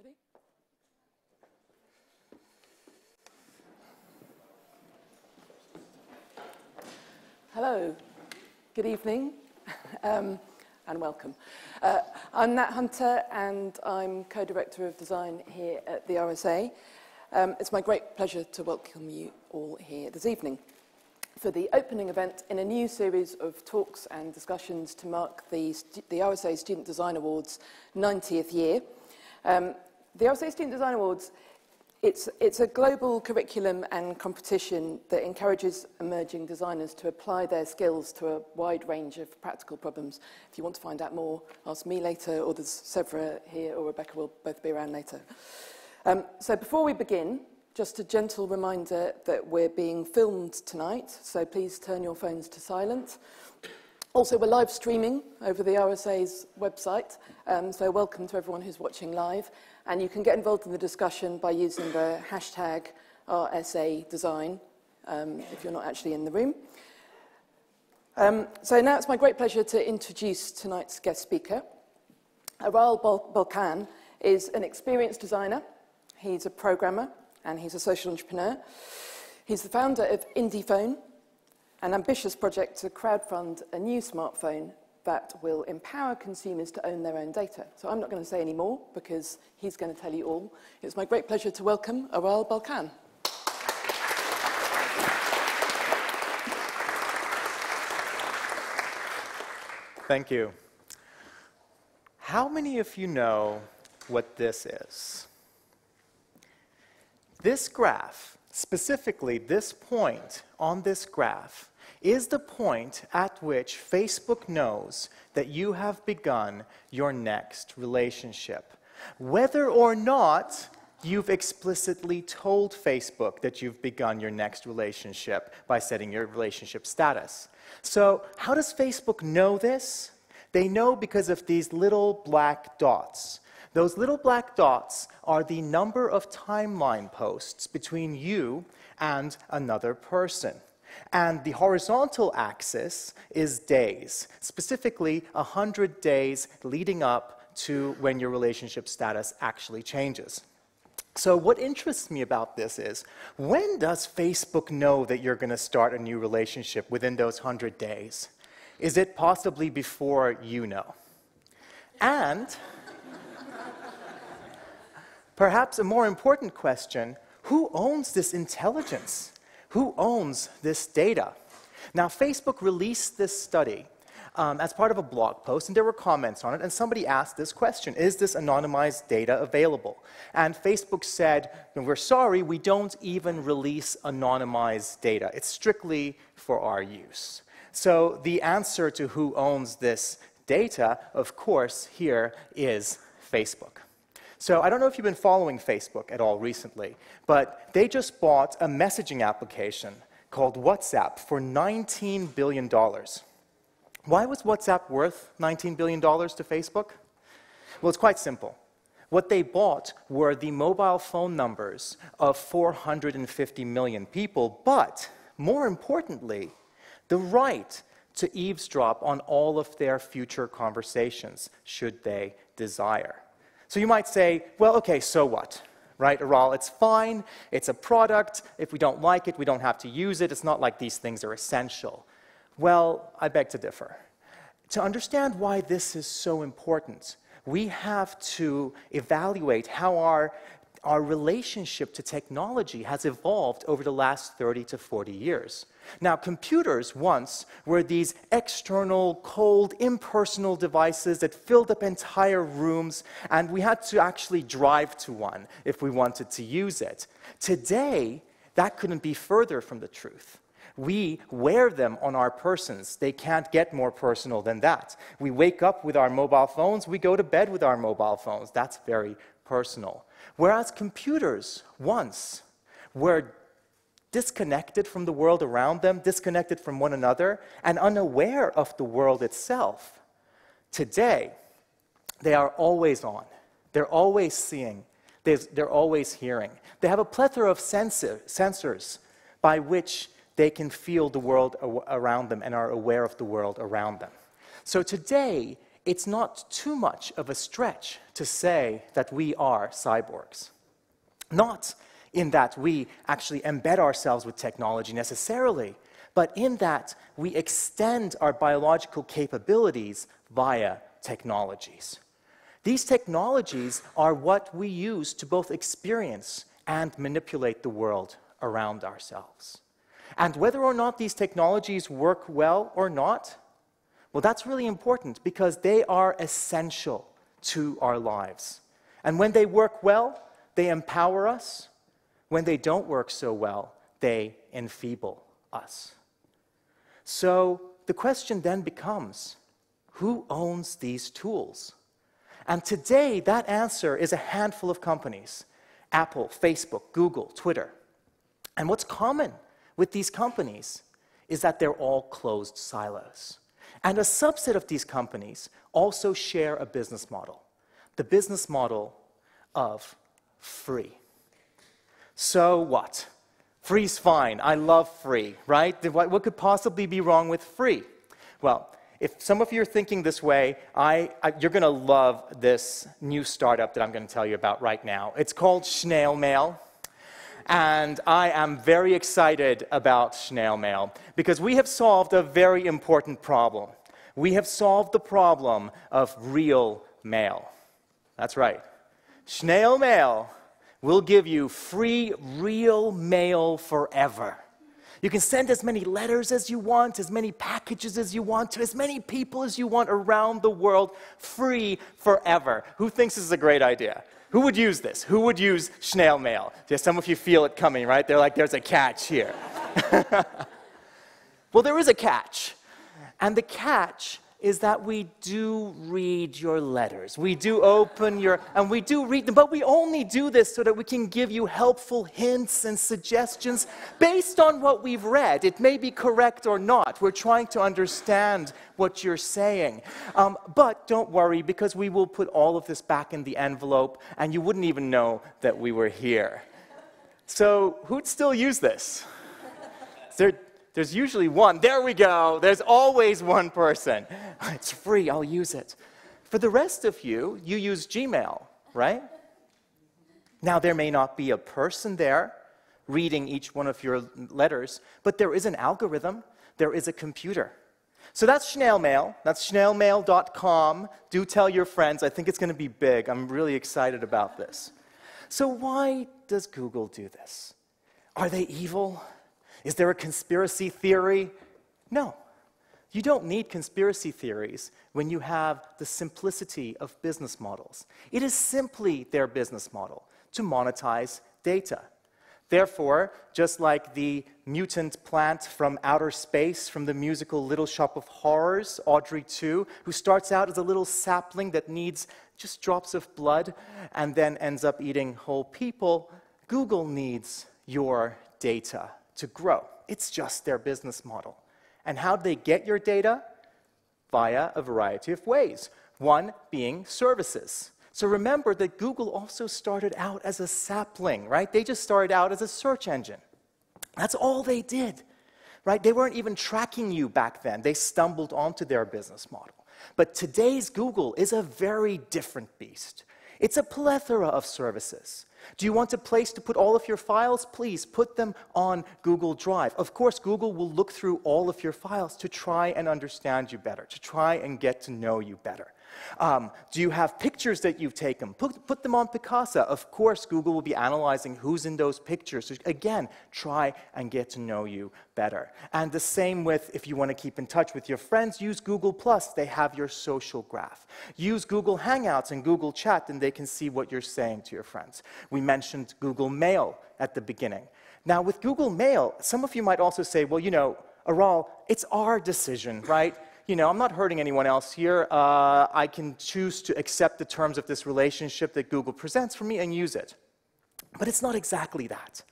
Ready? Hello, good evening, and welcome. I'm Nat Hunter, and I'm co-director of design here at the RSA. It's my great pleasure to welcome you all here this evening for the opening event in a new series of talks and discussions to mark the RSA Student Design Awards 90th year. The RSA Student Design Awards, it's a global curriculum and competition that encourages emerging designers to apply their skills to a wide range of practical problems. If you want to find out more, ask me later, or there's Severa here, or Rebecca will both be around later. So before we begin, just a gentle reminder that we're being filmed tonight, so please turn your phones to silent. Also, we're live streaming over the RSA's website, so welcome to everyone who's watching live. And you can get involved in the discussion by using the hashtag RSA Design if you're not actually in the room. So now it's my great pleasure to introduce tonight's guest speaker. Aral Balkan is an experienced designer. He's a programmer and he's a social entrepreneur. He's the founder of IndiePhone, an ambitious project to crowdfund a new smartphone that will empower consumers to own their own data. So I'm not going to say any more because he's going to tell you all. It's my great pleasure to welcome Aral Balkan. Thank you. How many of you know what this is? This graph, specifically this point on this graph, is the point at which Facebook knows that you have begun your next relationship. Whether or not you've explicitly told Facebook that you've begun your next relationship by setting your relationship status. So how does Facebook know this? They know because of these little black dots. Those little black dots are the number of timeline posts between you and another person. And the horizontal axis is days, specifically 100 days leading up to when your relationship status actually changes. So what interests me about this is, when does Facebook know that you're going to start a new relationship within those 100 days? Is it possibly before you know? And perhaps a more important question, who owns this intelligence? Who owns this data? Now, Facebook released this study as part of a blog post, and there were comments on it, and somebody asked this question: is this anonymized data available? And Facebook said, we're sorry, we don't even release anonymized data. It's strictly for our use. So the answer to who owns this data, of course, here is Facebook. So I don't know if you've been following Facebook at all recently, but they just bought a messaging application called WhatsApp for $19 billion. Why was WhatsApp worth $19 billion to Facebook? Well, it's quite simple. What they bought were the mobile phone numbers of 450 million people, but more importantly, the right to eavesdrop on all of their future conversations, should they desire. So you might say, well, okay, so what? Right, Aral, it's fine, it's a product, if we don't like it, we don't have to use it, it's not like these things are essential. Well, I beg to differ. To understand why this is so important, we have to evaluate how our relationship to technology has evolved over the last 30 to 40 years. Now, computers once were these external, cold, impersonal devices that filled up entire rooms, and we had to actually drive to one if we wanted to use it. Today, that couldn't be further from the truth. We wear them on our persons. They can't get more personal than that. We wake up with our mobile phones, we go to bed with our mobile phones. That's very personal. Whereas computers once were disconnected from the world around them, disconnected from one another, and unaware of the world itself. Today, they are always on. They're always seeing. They're always hearing. They have a plethora of sensors by which they can feel the world around them and are aware of the world around them. So today, it's not too much of a stretch to say that we are cyborgs. Not in that we actually embed ourselves with technology necessarily, but in that we extend our biological capabilities via technologies. These technologies are what we use to both experience and manipulate the world around ourselves. And whether or not these technologies work well or not, well, that's really important because they are essential to our lives. And when they work well, they empower us. When they don't work so well, they enfeeble us. So the question then becomes, who owns these tools? And today, that answer is a handful of companies: Apple, Facebook, Google, Twitter. And what's common with these companies is that they're all closed silos. And a subset of these companies also share a business model, the business model of free. So what? Free's fine. I love free, right? What could possibly be wrong with free? Well, if some of you are thinking this way, you're going to love this new startup that I'm going to tell you about right now. It's called Snail Mail. And I am very excited about Snail Mail because we have solved a very important problem. We have solved the problem of real mail. That's right. Snail Mail will give you free real mail forever. You can send as many letters as you want, as many packages as you want, to as many people as you want around the world, free forever. Who thinks this is a great idea? Who would use this? Who would use Snail Mail? Yeah, some of you feel it coming, right? They're like, there's a catch here. Well, there is a catch. And the catch is that we do read your letters. We do open and we do read them, but we only do this so that we can give you helpful hints and suggestions based on what we've read. It may be correct or not. We're trying to understand what you're saying. But don't worry, because we will put all of this back in the envelope, and you wouldn't even know that we were here. So who'd still use this? There's usually one. There we go. There's always one person. It's free. I'll use it. For the rest of you, you use Gmail, right? Now, there may not be a person there reading each one of your letters, but there is an algorithm. There is a computer. So that's Snail Mail. That's snailmail.com. Do tell your friends. I think it's going to be big. I'm really excited about this. So why does Google do this? Are they evil? Is there a conspiracy theory? No. You don't need conspiracy theories when you have the simplicity of business models. It is simply their business model to monetize data. Therefore, just like the mutant plant from outer space from the musical Little Shop of Horrors, Audrey 2, who starts out as a little sapling that needs just drops of blood and then ends up eating whole people, Google needs your data to grow. It's just their business model. And how do they get your data? Via a variety of ways. One being services. So remember that Google also started out as a sapling, right? They just started out as a search engine. That's all they did, right? They weren't even tracking you back then. They stumbled onto their business model. But today's Google is a very different beast. It's a plethora of services. Do you want a place to put all of your files? Please put them on Google Drive. Of course, Google will look through all of your files to try and understand you better, to try and get to know you better. Do you have pictures that you've taken? Put them on Picasa. Of course, Google will be analyzing who's in those pictures. So again, try and get to know you better. And the same with if you want to keep in touch with your friends, use Google+. They have your social graph. Use Google Hangouts and Google Chat, and they can see what you're saying to your friends. We mentioned Google Mail at the beginning. Now, with Google Mail, some of you might also say, well, you know, Aral, it's our decision, right? You know, I'm not hurting anyone else here. I can choose to accept the terms of this relationship that Google presents for me and use it. But it's not exactly that.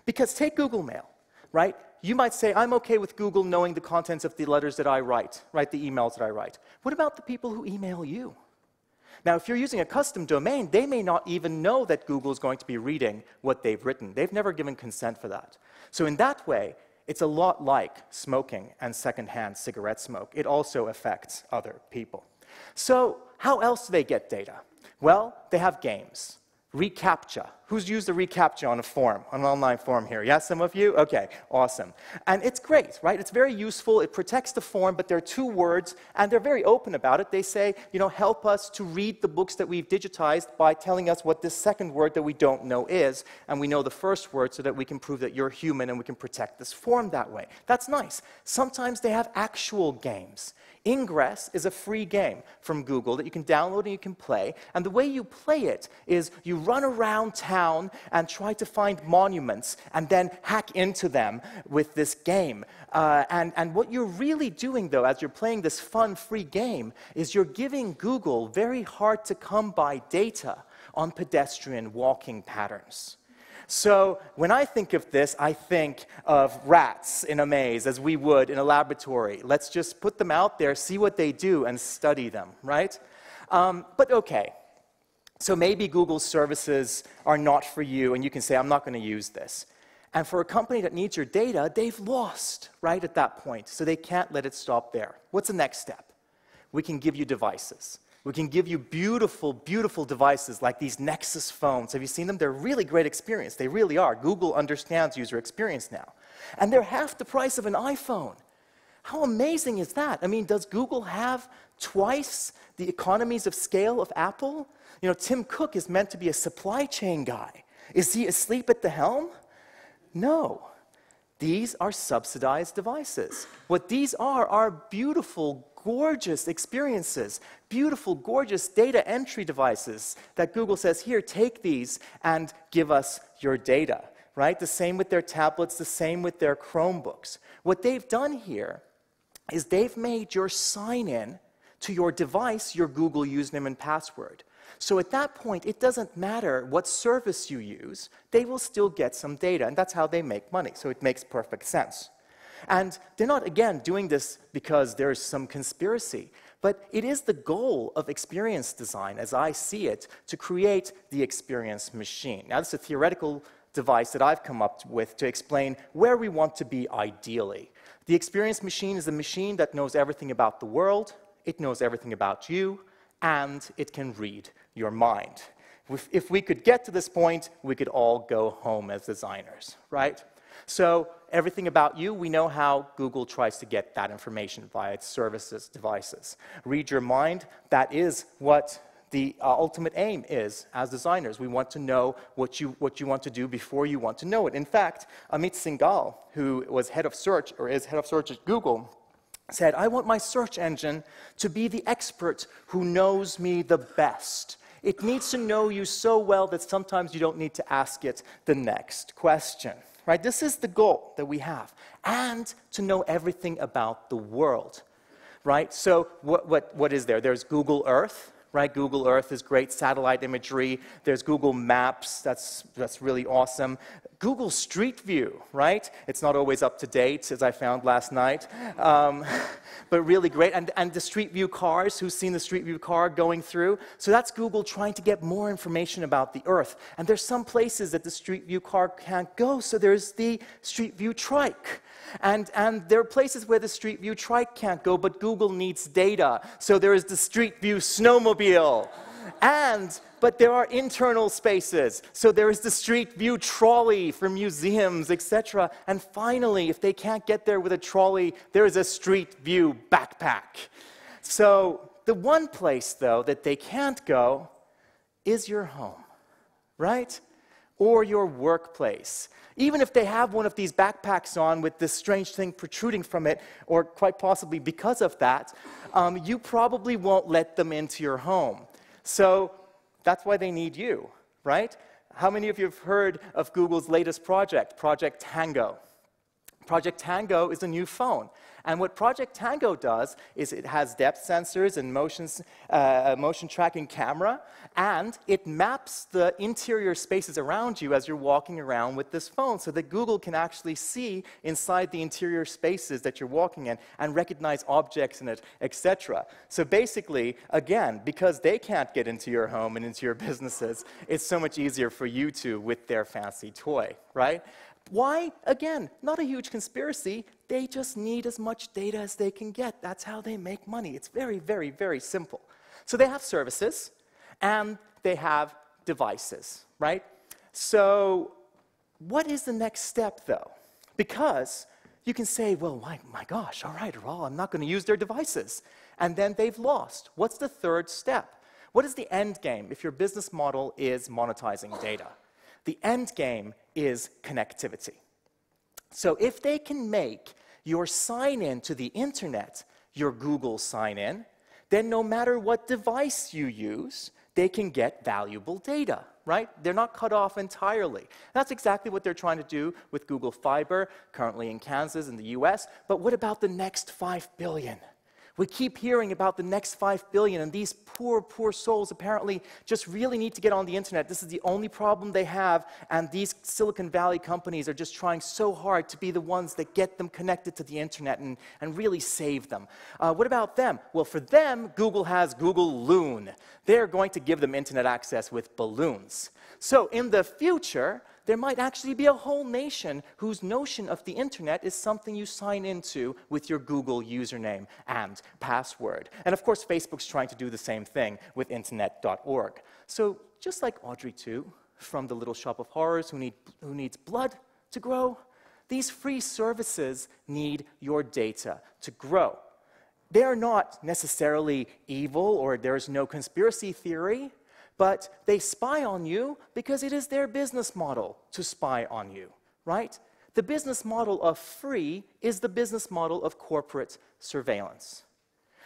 Because take Google Mail, right? You might say, I'm okay with Google knowing the contents of the letters that I write, right? The emails that I write. What about the people who email you? Now, if you're using a custom domain, they may not even know that Google is going to be reading what they've written. They've never given consent for that. So in that way, it's a lot like smoking and secondhand cigarette smoke. It also affects other people. So how else do they get data? Well, they have games. reCAPTCHA. Who's used a reCAPTCHA on a form, on an online form here? Yeah, some of you? Okay, awesome. And it's great, right? It's very useful. It protects the form, but there are 2 words, and they're very open about it. They say, you know, help us to read the books that we've digitized by telling us what this second word that we don't know is, and we know the first word so that we can prove that you're human and we can protect this form that way. That's nice. Sometimes they have actual games. Ingress is a free game from Google that you can download and you can play. And the way you play it is you run around town and try to find monuments and then hack into them with this game. And what you're really doing, though, as you're playing this fun, free game, is you're giving Google very hard-to-come-by data on pedestrian walking patterns. So when I think of this, I think of rats in a maze, as we would in a laboratory. Let's just put them out there, see what they do, and study them, right? But okay, so maybe Google's services are not for you, and you can say, I'm not going to use this. And for a company that needs your data, they've lost, right, at that point. So they can't let it stop there. What's the next step? We can give you devices. We can give you beautiful, beautiful devices like these Nexus phones. Have you seen them? They're a really great experience. They really are. Google understands user experience now. And they're half the price of an iPhone. How amazing is that? I mean, does Google have twice the economies of scale of Apple? You know, Tim Cook is meant to be a supply chain guy. Is he asleep at the helm? No. These are subsidized devices. What these are beautiful, gorgeous experiences, beautiful, gorgeous data entry devices that Google says, here, take these and give us your data, right? The same with their tablets, the same with their Chromebooks. What they've done here is they've made your sign-in to your device your Google username and password. So at that point, it doesn't matter what service you use, they will still get some data, and that's how they make money, so it makes perfect sense. And they're not, again, doing this because there's some conspiracy, but it is the goal of experience design, as I see it, to create the experience machine. Now, this is a theoretical device that I've come up with to explain where we want to be ideally. The experience machine is a machine that knows everything about the world, it knows everything about you, and it can read your mind. If we could get to this point, we could all go home as designers, right? So everything about you, we know how Google tries to get that information via its services, devices. Read your mind, that is what the ultimate aim is as designers. We want to know what you want to do before you want to know it. In fact, Amit Singhal, who was head of search, or is head of search at Google, said, I want my search engine to be the expert who knows me the best. It needs to know you so well that sometimes you don't need to ask it the next question. Right? This is the goal that we have. And to know everything about the world. Right? So what is there? There's Google Earth. Right? Google Earth is great satellite imagery. There's Google Maps. That's really awesome. Google Street View, right? It's not always up to date, as I found last night, but really great. And the Street View cars, who's seen the Street View car going through? So that's Google trying to get more information about the Earth. And there's some places that the Street View car can't go, so there's the Street View trike. And there are places where the Street View trike can't go, but Google needs data. So there is the Street View snowmobile. But there are internal spaces. So there is the Street View trolley for museums, etc. And finally, if they can't get there with a trolley, there is a Street View backpack. So the one place, though, that they can't go is your home, right? Or your workplace. Even if they have one of these backpacks on with this strange thing protruding from it, or quite possibly because of that, you probably won't let them into your home. So that's why they need you, right? How many of you have heard of Google's latest project, Project Tango? Project Tango is a new phone. And what Project Tango does is it has depth sensors and motion tracking camera, and it maps the interior spaces around you as you're walking around with this phone so that Google can actually see inside the interior spaces that you're walking in and recognize objects in it, etc. So basically, again, because they can't get into your home and into your businesses, it's so much easier for you to with their fancy toy, right? Why? Again, not a huge conspiracy. They just need as much data as they can get. That's how they make money. It's very, very, very simple. So they have services, and they have devices, right? So what is the next step, though? Because you can say, well, my gosh, all right, Aral, I'm not going to use their devices. And then they've lost. What's the third step? What is the end game if your business model is monetizing data? The end game is connectivity. So if they can make your sign-in to the internet your Google sign-in, then no matter what device you use, they can get valuable data, right? They're not cut off entirely. That's exactly what they're trying to do with Google Fiber, currently in Kansas in the US. But what about the next 5 billion? We keep hearing about the next 5 billion, and these poor, poor souls apparently just really need to get on the internet. This is the only problem they have, and these Silicon Valley companies are just trying so hard to be the ones that get them connected to the internet and really save them. What about them? Well, for them, Google has Google Loon. They're going to give them internet access with balloons. So in the future, there might actually be a whole nation whose notion of the internet is something you sign into with your Google username and password. And of course, Facebook's trying to do the same thing with internet.org. So just like Audrey 2 from the Little Shop of Horrors who needs blood to grow, these free services need your data to grow. They're not necessarily evil or there's no conspiracy theory, but they spy on you because it is their business model to spy on you, right? The business model of free is the business model of corporate surveillance.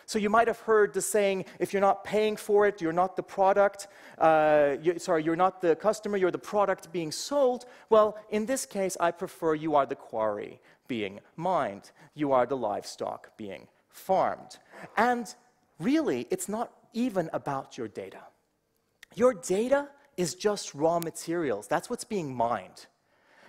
So you might have heard the saying, if you're not paying for it, you're not the product, you're not the customer, you're the product being sold. Well, in this case, I prefer you are the quarry being mined. You are the livestock being farmed. And really, it's not even about your data. Your data is just raw materials. That's what's being mined.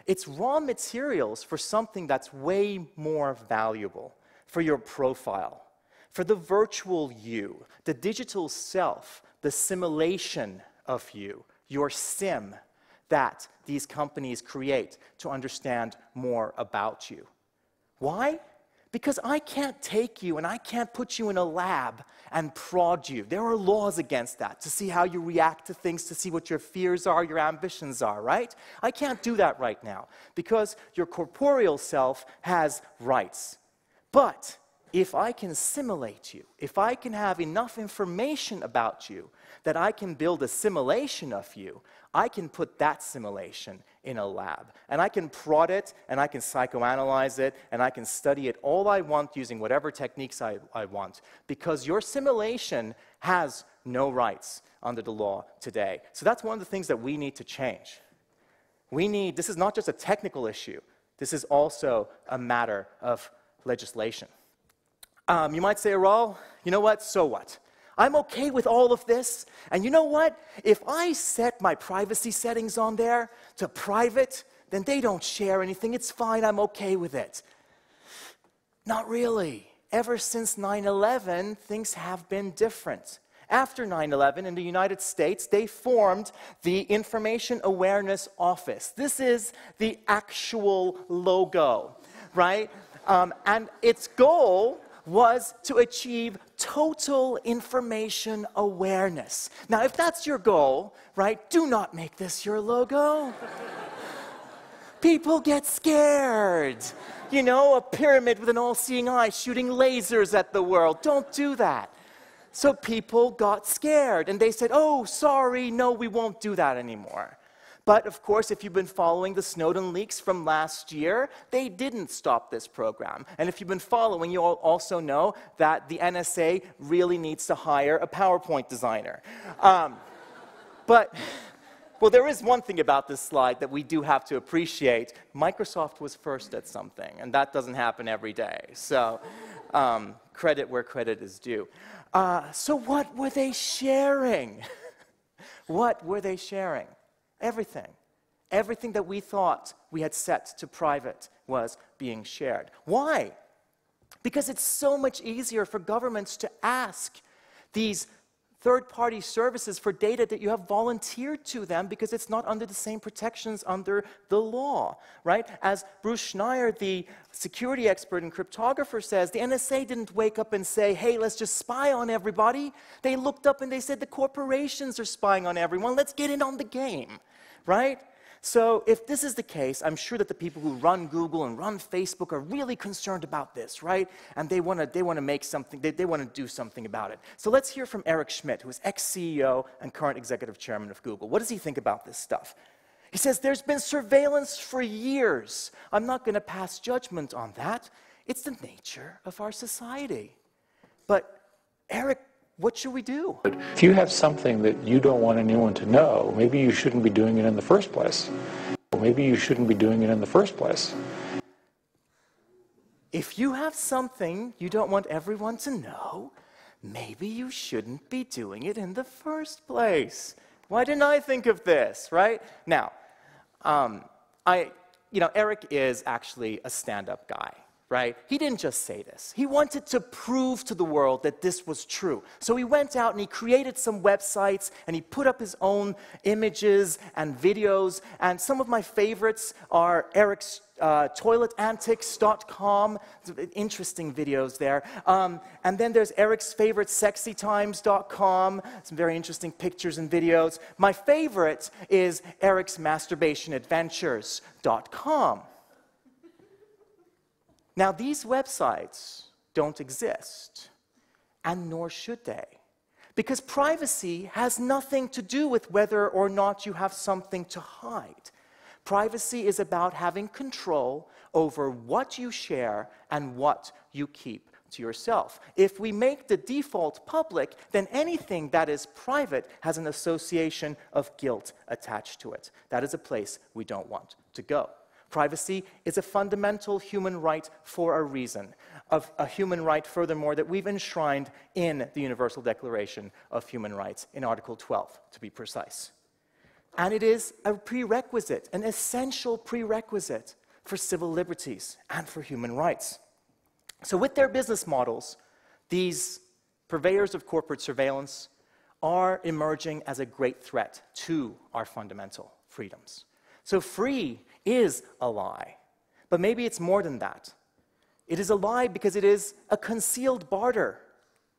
It's raw materials for something that's way more valuable, for your profile, for the virtual you, the digital self, the simulation of you, your sim that these companies create to understand more about you. Why? Because I can't take you and I can't put you in a lab and prod you. There are laws against that, to see how you react to things, to see what your fears are, your ambitions are, right? I can't do that right now because your corporeal self has rights. But if I can simulate you, if I can have enough information about you that I can build a simulation of you, I can put that simulation in a lab. And I can prod it, and I can psychoanalyze it, and I can study it all I want using whatever techniques I want. Because your simulation has no rights under the law today. So that's one of the things that we need to change. This is not just a technical issue. This is also a matter of legislation. You might say, Aral, you know what? So what? I'm okay with all of this. And you know what? If I set my privacy settings on there to private, then they don't share anything. It's fine. I'm okay with it. Not really. Ever since 9/11, things have been different. After 9/11 in the United States, they formed the Information Awareness Office. This is the actual logo, right? And its goal was to achieve total information awareness. Now, if that's your goal, right, do not make this your logo. People get scared. You know, a pyramid with an all-seeing eye shooting lasers at the world. Don't do that. So people got scared, and they said, oh, sorry, no, we won't do that anymore. But, of course, if you've been following the Snowden leaks from last year, they didn't stop this program. And if you've been following, you also know that the NSA really needs to hire a PowerPoint designer. Well, there is one thing about this slide that we do have to appreciate. Microsoft was first at something, and that doesn't happen every day. So credit where credit is due. So what were they sharing? What were they sharing? Everything. Everything that we thought we had set to private was being shared. Why? Because it's so much easier for governments to ask these third-party services for data that you have volunteered to them because it's not under the same protections under the law, right? As Bruce Schneier, the security expert and cryptographer, says, the NSA didn't wake up and say, hey, let's just spy on everybody. They looked up and they said, the corporations are spying on everyone. Let's get in on the game, right? So if this is the case, I'm sure that the people who run Google and run Facebook are really concerned about this, right? And they want to make something, they want to do something about it. So let's hear from Eric Schmidt, who is ex-CEO and current executive chairman of Google. What does he think about this stuff? He says, there's been surveillance for years. I'm not going to pass judgment on that. It's the nature of our society. But Eric, what should we do? If you have something that you don't want anyone to know, maybe you shouldn't be doing it in the first place. Maybe you shouldn't be doing it in the first place. If you have something you don't want everyone to know, maybe you shouldn't be doing it in the first place. Why didn't I think of this, right? Now, Eric is actually a stand-up guy. Right? He didn't just say this. He wanted to prove to the world that this was true. So he went out and he created some websites and he put up his own images and videos. And some of my favorites are Eric's toiletantics.com. Interesting videos there. And then there's Eric's favorite sexytimes.com. Some very interesting pictures and videos. My favorite is Eric's masturbationadventures.com. Now, these websites don't exist, and nor should they, because privacy has nothing to do with whether or not you have something to hide. Privacy is about having control over what you share and what you keep to yourself. If we make the default public, then anything that is private has an association of guilt attached to it. That is a place we don't want to go. Privacy is a fundamental human right for a reason, a human right, furthermore, that we've enshrined in the Universal Declaration of Human Rights, in Article 12, to be precise. And it is a prerequisite, an essential prerequisite for civil liberties and for human rights. So with their business models, these purveyors of corporate surveillance are emerging as a great threat to our fundamental freedoms. So free is a lie, but maybe it's more than that. It is a lie because it is a concealed barter.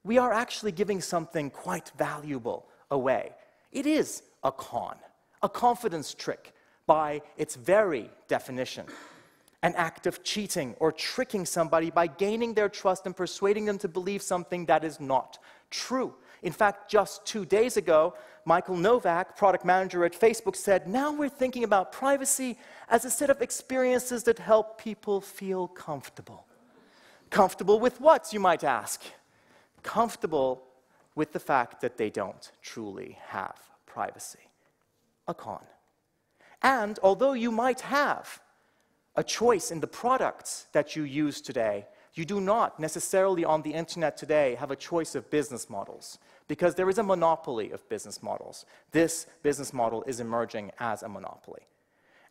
We are actually giving something quite valuable away. It is a con, a confidence trick by its very definition. An act of cheating or tricking somebody by gaining their trust and persuading them to believe something that is not true. In fact, just 2 days ago, Michael Novak, product manager at Facebook, said, now we're thinking about privacy as a set of experiences that help people feel comfortable. Comfortable with what, you might ask? Comfortable with the fact that they don't truly have privacy. A con. And although you might have a choice in the products that you use today, you do not necessarily on the internet today have a choice of business models, because there is a monopoly of business models. This business model is emerging as a monopoly.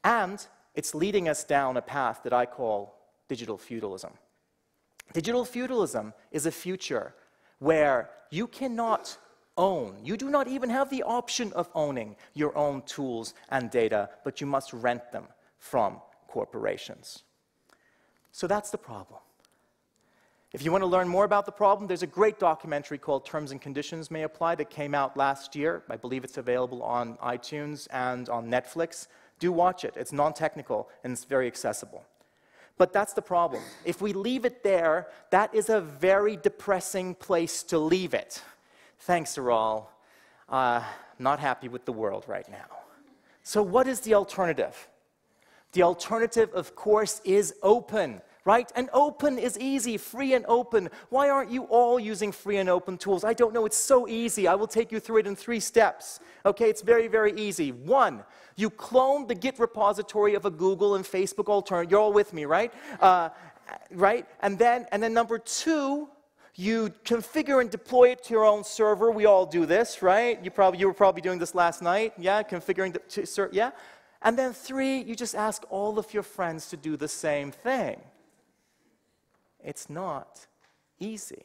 And it's leading us down a path that I call digital feudalism. Digital feudalism is a future where you cannot own, you do not even have the option of owning your own tools and data, but you must rent them from corporations. So that's the problem. If you want to learn more about the problem, there's a great documentary called Terms and Conditions May Apply that came out last year. I believe it's available on iTunes and on Netflix. Do watch it. It's non-technical and it's very accessible. But that's the problem. If we leave it there, that is a very depressing place to leave it. Thanks, Aral. Not happy with the world right now. So what is the alternative? The alternative, of course, is open. Right? And open is easy, free and open. Why aren't you all using free and open tools? I don't know, it's so easy. I will take you through it in 3 steps. Okay, it's very, very easy. 1, you clone the Git repository of a Google and Facebook alternative. You're all with me, right? Right? And then number 2, you configure and deploy it to your own server. We all do this, right? You were probably doing this last night. Yeah, configuring yeah. And then 3, you just ask all of your friends to do the same thing. It's not easy.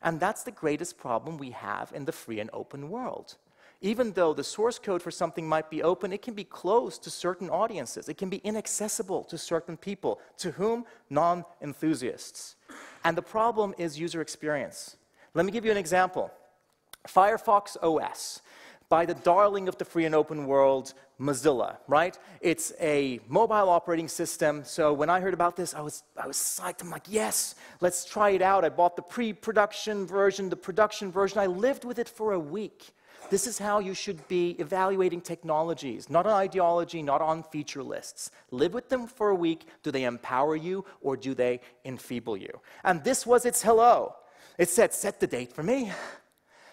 And that's the greatest problem we have in the free and open world. Even though the source code for something might be open, it can be closed to certain audiences. It can be inaccessible to certain people. To whom? Non-enthusiasts. And the problem is user experience. Let me give you an example. Firefox OS, by the darling of the free and open world, Mozilla, right? It's a mobile operating system, so when I heard about this, I was psyched. I'm like, yes, let's try it out. I bought the pre-production version, the production version. I lived with it for a week. This is how you should be evaluating technologies, not on ideology, not on feature lists. Live with them for a week. Do they empower you or do they enfeeble you? And this was its hello. It said, set the date for me.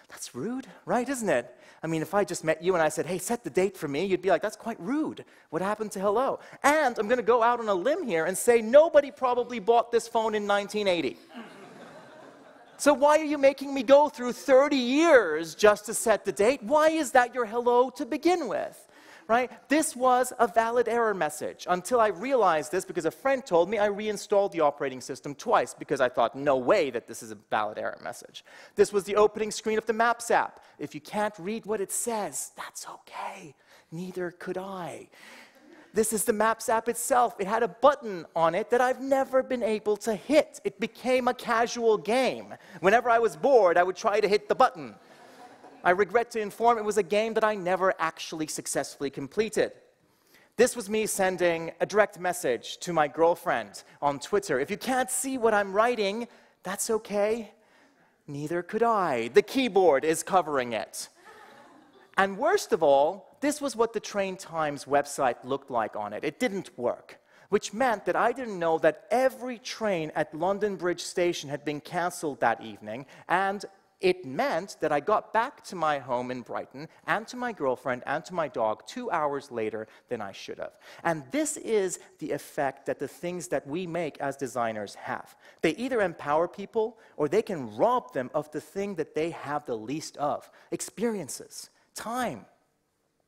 That's rude, right, isn't it? I mean, if I just met you and I said, hey, set the date for me, you'd be like, that's quite rude. What happened to hello? And I'm going to go out on a limb here and say nobody probably bought this phone in 1980. So why are you making me go through 30 years just to set the date? Why is that your hello to begin with? Right? This was a valid error message. Until I realized this, because a friend told me, I reinstalled the operating system twice because I thought, no way that this is a valid error message. This was the opening screen of the Maps app. If you can't read what it says, that's okay. Neither could I. This is the Maps app itself. It had a button on it that I've never been able to hit. It became a casual game. Whenever I was bored, I would try to hit the button. I regret to inform it was a game that I never actually successfully completed. This was me sending a direct message to my girlfriend on Twitter. If you can't see what I'm writing, that's okay. Neither could I. The keyboard is covering it. And worst of all, this was what the Train Times website looked like on it. It didn't work, which meant that I didn't know that every train at London Bridge Station had been cancelled that evening, and it meant that I got back to my home in Brighton and to my girlfriend and to my dog 2 hours later than I should have. And this is the effect that the things that we make as designers have. They either empower people or they can rob them of the thing that they have the least of: experiences, time.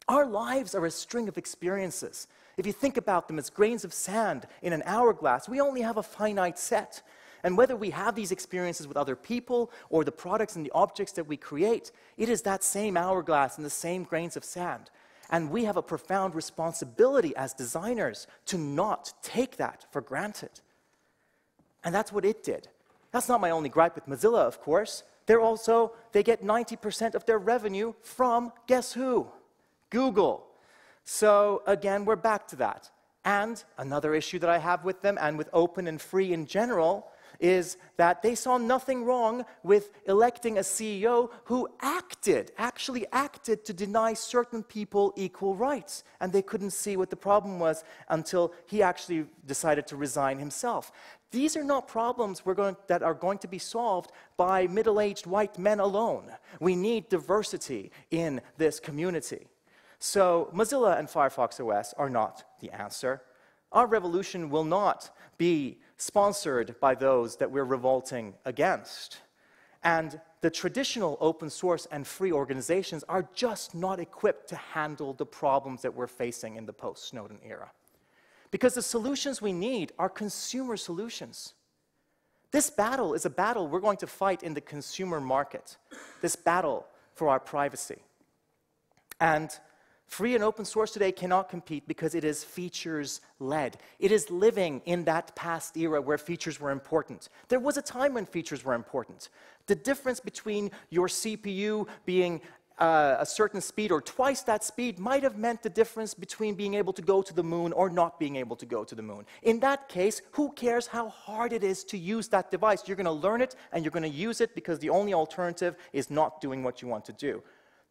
Our lives are a string of experiences. If you think about them as grains of sand in an hourglass, we only have a finite set. And whether we have these experiences with other people or the products and the objects that we create, it is that same hourglass and the same grains of sand. And we have a profound responsibility as designers to not take that for granted. And that's what it did. That's not my only gripe with Mozilla, of course. They get 90% of their revenue from, guess who? Google. So again, we're back to that. And another issue that I have with them and with open and free in general is that they saw nothing wrong with electing a CEO who actually acted to deny certain people equal rights. And they couldn't see what the problem was until he actually decided to resign himself. These are not problems that are going to be solved by middle-aged white men alone. We need diversity in this community. So Mozilla and Firefox OS are not the answer. Our revolution will not be sponsored by those that we're revolting against. And the traditional open source and free organizations are just not equipped to handle the problems that we're facing in the post-Snowden era. Because the solutions we need are consumer solutions. This battle is a battle we're going to fight in the consumer market, this battle for our privacy. And free and open source today cannot compete because it is features-led. It is living in that past era where features were important. There was a time when features were important. The difference between your CPU being a certain speed or twice that speed might have meant the difference between being able to go to the moon or not being able to go to the moon. In that case, who cares how hard it is to use that device? You're going to learn it and you're going to use it because the only alternative is not doing what you want to do.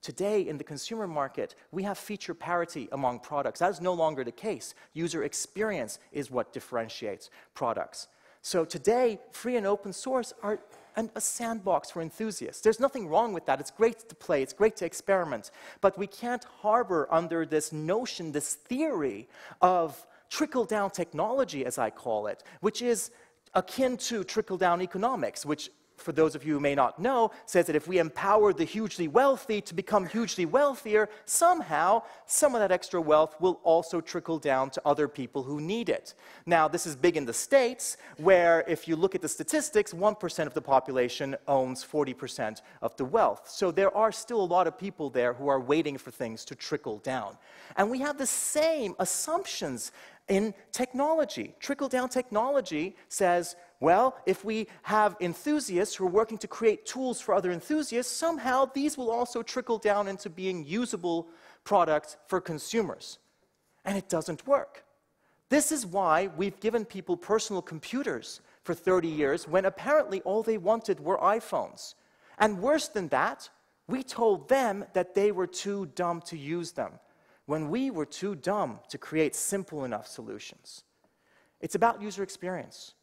Today, in the consumer market, we have feature parity among products. That is no longer the case. User experience is what differentiates products. So today, free and open source are a sandbox for enthusiasts. There's nothing wrong with that. It's great to play. It's great to experiment. But we can't harbor under this notion, this theory of trickle-down technology, as I call it, which is akin to trickle-down economics, which for those of you who may not know, says that if we empower the hugely wealthy to become hugely wealthier, somehow some of that extra wealth will also trickle down to other people who need it. Now, this is big in the States, where if you look at the statistics, 1% of the population owns 40% of the wealth. So there are still a lot of people there who are waiting for things to trickle down. And we have the same assumptions in technology. Trickle-down technology says, well, if we have enthusiasts who are working to create tools for other enthusiasts, somehow these will also trickle down into being usable products for consumers. And it doesn't work. This is why we've given people personal computers for 30 years when apparently all they wanted were iPhones. And worse than that, we told them that they were too dumb to use them, when we were too dumb to create simple enough solutions. It's about user experience.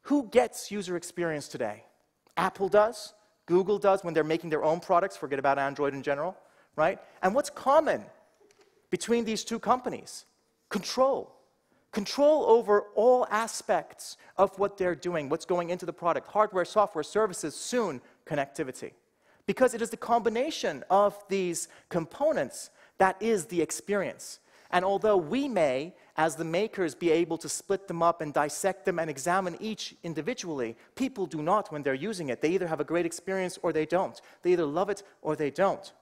Who gets user experience today? Apple does, Google does when they're making their own products, forget about Android in general, right? And what's common between these two companies? Control. Control over all aspects of what they're doing, what's going into the product, hardware, software, services, soon connectivity. Because it is the combination of these components that is the experience. And although we may, as the makers, be able to split them up and dissect them and examine each individually, people do not when they're using it. They either have a great experience or they don't. They either love it or they don't.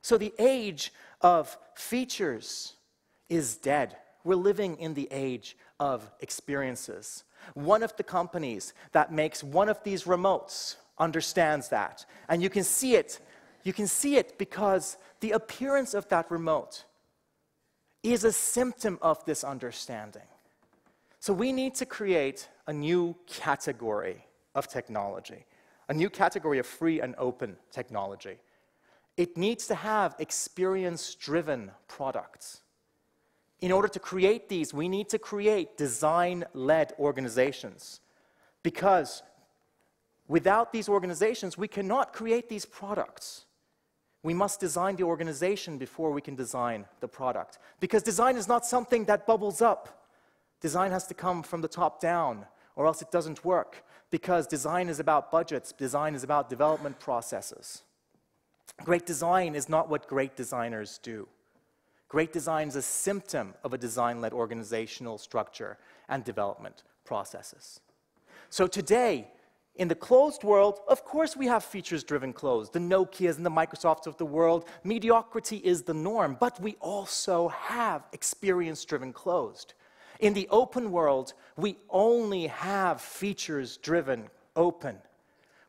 So the age of features is dead. We're living in the age of experiences. One of the companies that makes one of these remotes understands that. And you can see it. You can see it because the appearance of that remote is a symptom of this understanding. So we need to create a new category of technology, a new category of free and open technology. It needs to have experience-driven products. In order to create these, we need to create design-led organizations, because without these organizations, we cannot create these products. We must design the organization before we can design the product. Because design is not something that bubbles up. Design has to come from the top down, or else it doesn't work. Because design is about budgets, design is about development processes. Great design is not what great designers do. Great design is a symptom of a design-led organizational structure and development processes. So today, in the closed world, of course we have features-driven closed. The Nokias and the Microsofts of the world, mediocrity is the norm, but we also have experience-driven closed. In the open world, we only have features-driven open.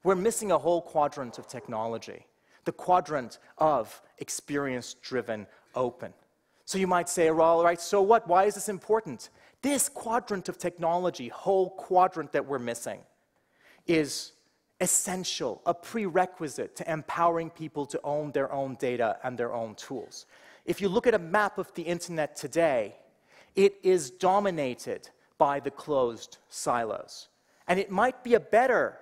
We're missing a whole quadrant of technology, the quadrant of experience-driven open. So you might say, well, all right, so what? Why is this important? This quadrant of technology, whole quadrant that we're missing, is essential, a prerequisite to empowering people to own their own data and their own tools. If you look at a map of the internet today, it is dominated by the closed silos. And it might be a better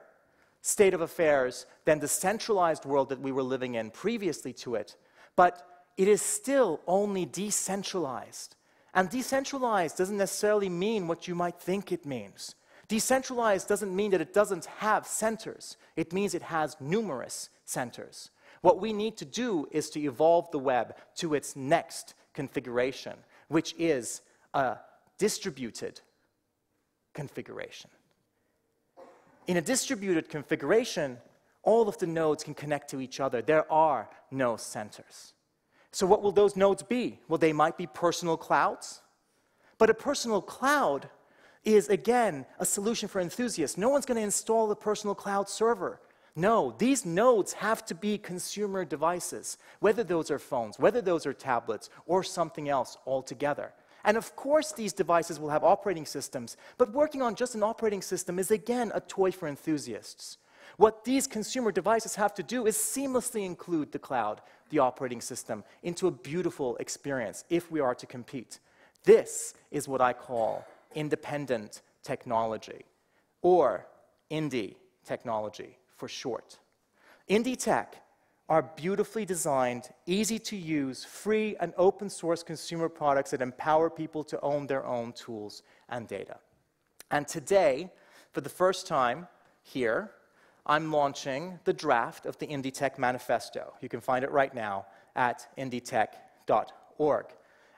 state of affairs than the centralized world that we were living in previously to it, but it is still only decentralized. And decentralized doesn't necessarily mean what you might think it means. Decentralized doesn't mean that it doesn't have centers. It means it has numerous centers. What we need to do is to evolve the web to its next configuration, which is a distributed configuration. In a distributed configuration, all of the nodes can connect to each other. There are no centers. So what will those nodes be? Well, they might be personal clouds, but a personal cloud is, again, a solution for enthusiasts. No one's going to install a personal cloud server. No, these nodes have to be consumer devices, whether those are phones, whether those are tablets, or something else altogether. And of course, these devices will have operating systems, but working on just an operating system is, again, a toy for enthusiasts. What these consumer devices have to do is seamlessly include the cloud, the operating system, into a beautiful experience if we are to compete. This is what I call independent technology, or indie technology for short. Indie tech are beautifully designed, easy to use, free and open source consumer products that empower people to own their own tools and data. And today, for the first time here, I'm launching the draft of the Indie-Tech manifesto. You can find it right now at indietech.org.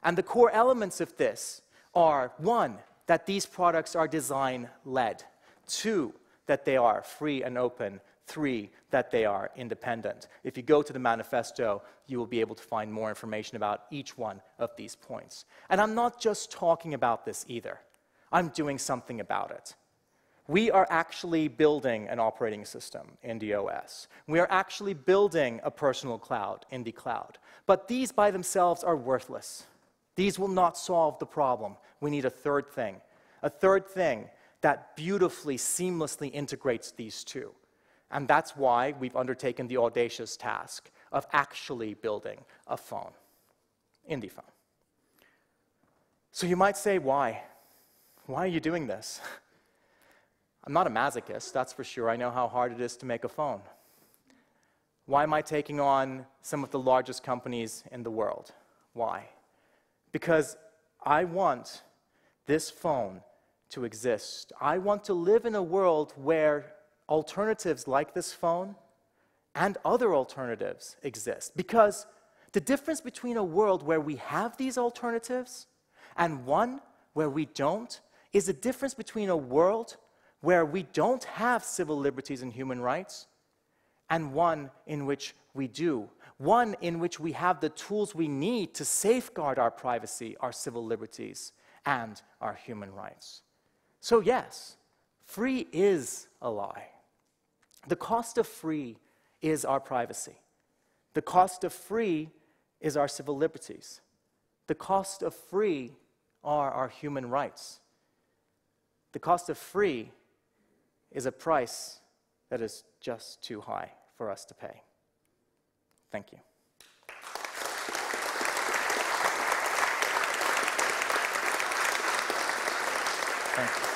And the core elements of this are, 1, that these products are design-led, 2, that they are free and open, 3, that they are independent. If you go to the manifesto, you will be able to find more information about each one of these points. And I'm not just talking about this either. I'm doing something about it. We are actually building an operating system, Indie OS. We are actually building a personal cloud, Indie Cloud. But these by themselves are worthless. These will not solve the problem. We need a third thing that beautifully, seamlessly integrates these two. And that's why we've undertaken the audacious task of actually building a phone, Indie phone. So you might say, why? Why are you doing this? I'm not a masochist, that's for sure. I know how hard it is to make a phone. Why am I taking on some of the largest companies in the world? Why? Because I want this phone to exist. I want to live in a world where alternatives like this phone and other alternatives exist. Because the difference between a world where we have these alternatives and one where we don't is the difference between a world where we don't have civil liberties and human rights and one in which we do. One in which we have the tools we need to safeguard our privacy, our civil liberties, and our human rights. So yes, free is a lie. The cost of free is our privacy. The cost of free is our civil liberties. The cost of free are our human rights. The cost of free is a price that is just too high for us to pay. Thank you. Thank you.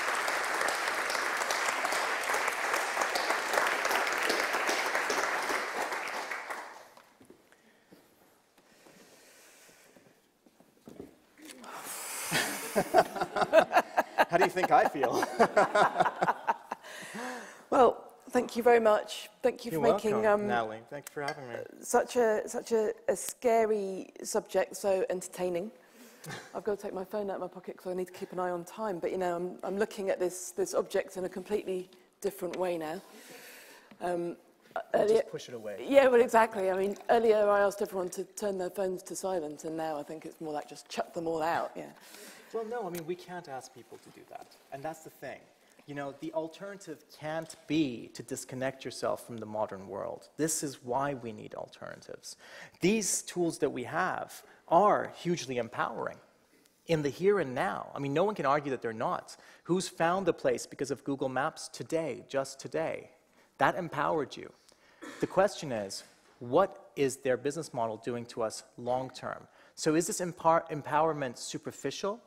How do you think I feel? Well, thank you very much. Thank you for making Natalie. Thank you for having me. such a scary subject so entertaining. I've got to take my phone out of my pocket because I need to keep an eye on time. But you know, I'm looking at this object in a completely different way now. Just push it away. Yeah, well, exactly. I mean, earlier I asked everyone to turn their phones to silent, and now I think it's more like just chuck them all out. Yeah. Well, no, I mean, we can't ask people to do that. And that's the thing. You know, the alternative can't be to disconnect yourself from the modern world. This is why we need alternatives. These tools that we have are hugely empowering in the here and now. I mean, no one can argue that they're not. Who's found a place because of Google Maps today, just today? That empowered you. The question is, what is their business model doing to us long term? So is this empowerment superficial?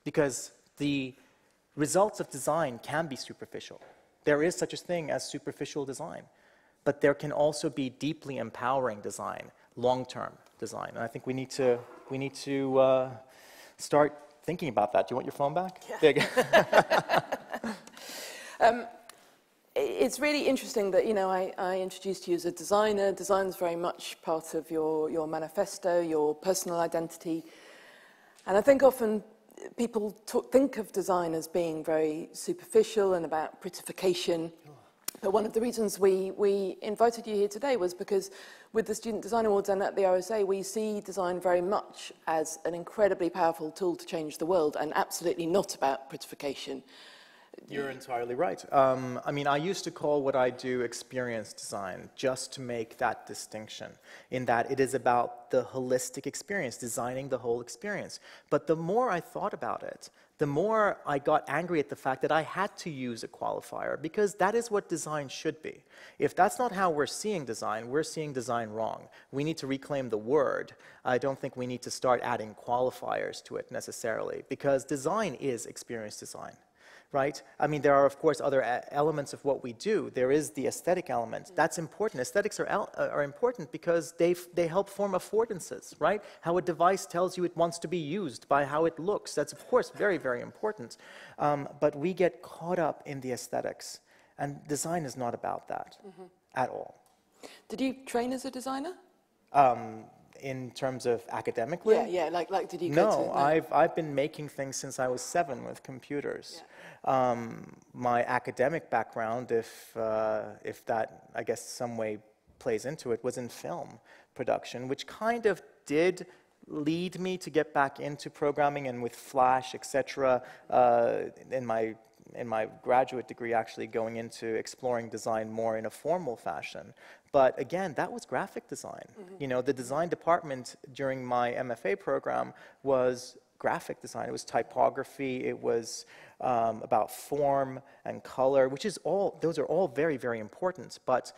Because the results of design can be superficial. There is such a thing as superficial design. But there can also be deeply empowering design, long-term design. And I think we need to start thinking about that. Do you want your phone back? Yeah. It's really interesting that, you know, I introduced you as a designer. Design's very much part of your manifesto, your personal identity. And I think often people think of design as being very superficial and about prettification. But one of the reasons we invited you here today was because with the Student Design Awards and at the RSA, we see design very much as an incredibly powerful tool to change the world and absolutely not about prettification. You're entirely right. I mean, I used to call what I do experience design just to make that distinction, in that it is about the holistic experience, designing the whole experience. But the more I thought about it, the more I got angry at the fact that I had to use a qualifier, because that is what design should be. If that's not how we're seeing design wrong. We need to reclaim the word. I don't think we need to start adding qualifiers to it necessarily, because design is experience design. Right? I mean, there are, of course, other elements of what we do. There is the aesthetic element. That's important. Aesthetics are important because they help form affordances, right? How a device tells you it wants to be used by how it looks. That's, of course, very, very important. But we get caught up in the aesthetics. And design is not about that at all. Did you train as a designer? In terms of academically? Yeah, like did you go No, to... I've been making things since I was 7 with computers. Yeah. My academic background, if that, I guess, some way plays into it, was in film production, which kind of did lead me to get back into programming, and with Flash, etc. In my graduate degree, actually going into exploring design more in a formal fashion. But again, that was graphic design. You know, the design department during my MFA program was graphic design. It was typography. It was about form and color, which is all, those are all very, very important. But,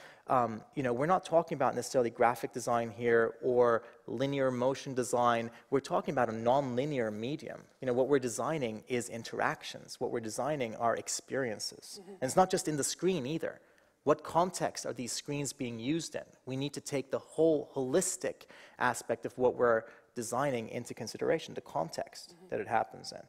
you know, we're not talking about necessarily graphic design here or linear motion design. We're talking about a non-linear medium. You know, what we're designing is interactions. What we're designing are experiences. And it's not just in the screen either. What context are these screens being used in? We need to take the whole holistic aspect of what we're designing into consideration, the context that it happens in.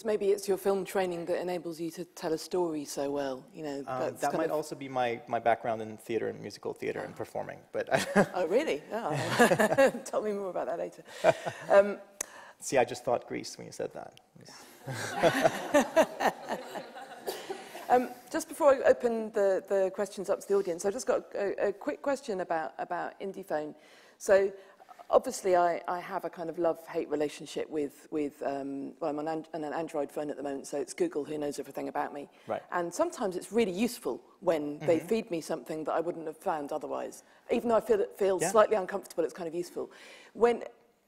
Maybe it's your film training that enables you to tell a story so well, you know. That might also be my background in theater and musical theater and performing, but... Oh, really? Oh. Tell me more about that later. See, I just thought Greece when you said that. Just before I open the questions up to the audience, I just got a quick question about IndiePhone. So, obviously, I have a kind of love-hate relationship with well, I'm on an Android phone at the moment, so it's Google who knows everything about me. Right. And sometimes it's really useful when they feed me something that I wouldn't have found otherwise. Even though I feel it feels slightly uncomfortable, it's kind of useful.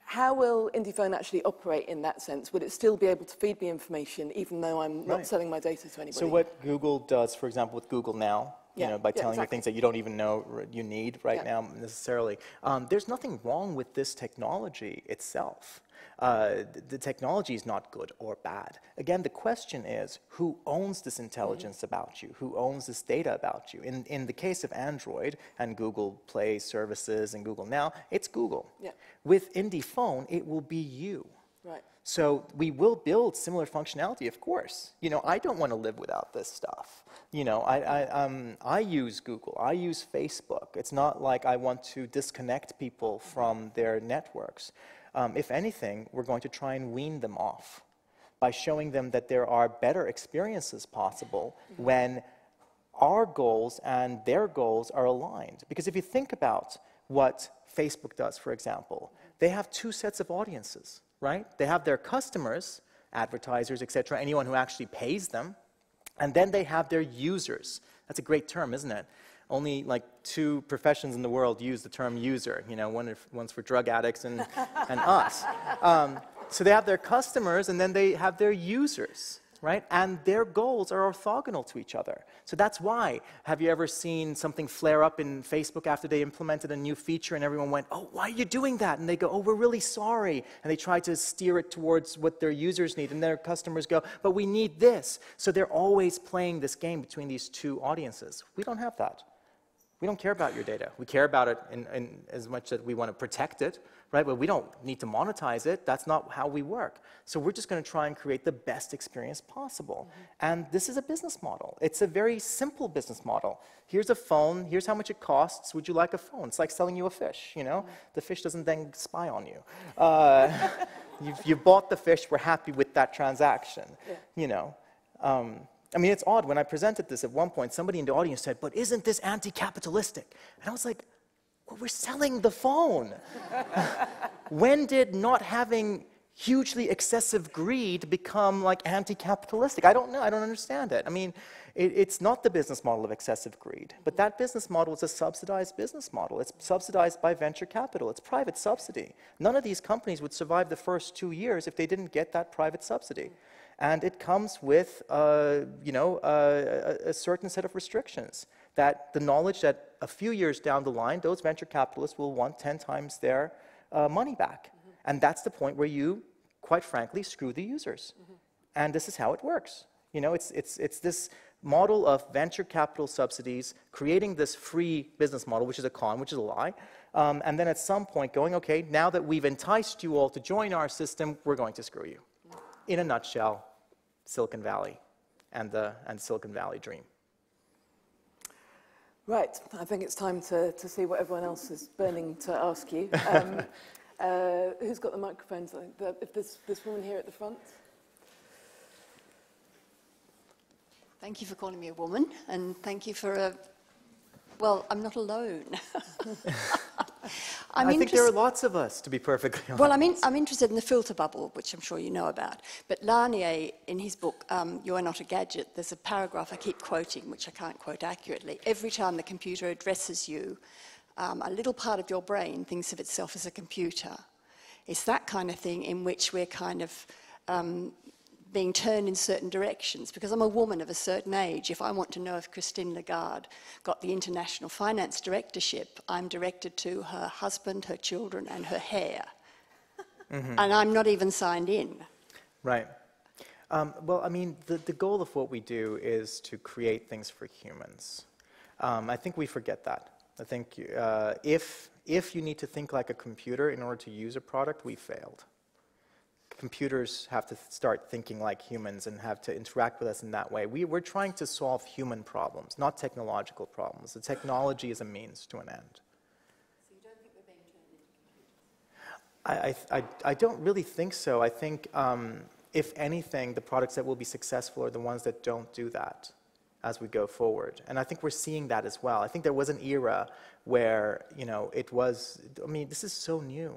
How will IndiePhone actually operate in that sense? Will it still be able to feed me information even though I'm not selling my data to anybody? So what Google does, for example, with Google Now, you know, by telling you things that you don't even know you need right now necessarily. There's nothing wrong with this technology itself. The technology is not good or bad. Again, the question is, who owns this intelligence about you? Who owns this data about you? In the case of Android and Google Play services and Google Now, it's Google. Yeah. With IndiePhone, it will be you. Right. So we will build similar functionality, of course. You know, I don't want to live without this stuff. You know, I use Google, I use Facebook. It's not like I want to disconnect people from their networks. If anything, we're going to try and wean them off by showing them that there are better experiences possible when our goals and their goals are aligned. Because if you think about what Facebook does, for example, they have 2 sets of audiences. Right? They have their customers, advertisers, etc., anyone who actually pays them, and then they have their users. That's a great term, isn't it? Only like 2 professions in the world use the term user. You know, one's for drug addicts and us. So they have their customers, and then they have their users. Right? And their goals are orthogonal to each other. So that's why, have you ever seen something flare up in Facebook after they implemented a new feature and everyone went, oh, why are you doing that? And they go, oh, we're really sorry. And they try to steer it towards what their users need. And their customers go, but we need this. So they're always playing this game between these 2 audiences. We don't have that. We don't care about your data. We care about it in as much that we want to protect it, right? But we don't need to monetize it. That's not how we work. So we're just going to try and create the best experience possible. And this is a business model. It's a very simple business model. Here's a phone. Here's how much it costs. Would you like a phone? It's like selling you a fish, you know? The fish doesn't then spy on you. You bought the fish. We're happy with that transaction, you know? I mean, it's odd. When I presented this at one point, somebody in the audience said, but isn't this anti-capitalistic? And I was like, well, we're selling the phone. When did not having hugely excessive greed become like anti-capitalistic? I don't know. I don't understand it. I mean, it's not the business model of excessive greed, but that business model is a subsidized business model. It's subsidized by venture capital. It's private subsidy. None of these companies would survive the first 2 years if they didn't get that private subsidy. And it comes with, you know, a certain set of restrictions. That the knowledge that a few years down the line, those venture capitalists will want 10 times their money back. And that's the point where you, quite frankly, screw the users. And this is how it works. You know, it's this model of venture capital subsidies, creating this free business model, which is a con, which is a lie. And then at some point going, okay, now that we've enticed you all to join our system, we're going to screw you. In a nutshell, Silicon Valley and the Silicon Valley dream. Right, I think it's time to see what everyone else is burning to ask you. Who's got the microphones? If this woman here at the front. Thank you for calling me a woman, and thank you for well, I'm not alone. I think there are lots of us, to be perfectly honest. Well, I'm interested in the filter bubble, which I'm sure you know about. But Lanier, in his book, You Are Not a Gadget, there's a paragraph I keep quoting, which I can't quote accurately. Every time the computer addresses you, a little part of your brain thinks of itself as a computer. It's that kind of thing in which we're kind of being turned in certain directions. Because I'm a woman of a certain age, if I want to know if Christine Lagarde got the international finance directorship, I'm directed to her husband, her children, and her hair. Mm-hmm. And I'm not even signed in. Right. Well, I mean, the goal of what we do is to create things for humans. I think we forget that. I think if you need to think like a computer in order to use a product, we failed. Computers have to start thinking like humans and have to interact with us in that way. We're trying to solve human problems, not technological problems. The technology is a means to an end. So you don't think we're being turned into computers? I don't really think so. I think, if anything, the products that will be successful are the ones that don't do that as we go forward. And I think we're seeing that as well. I think there was an era where, it was, I mean, this is so new.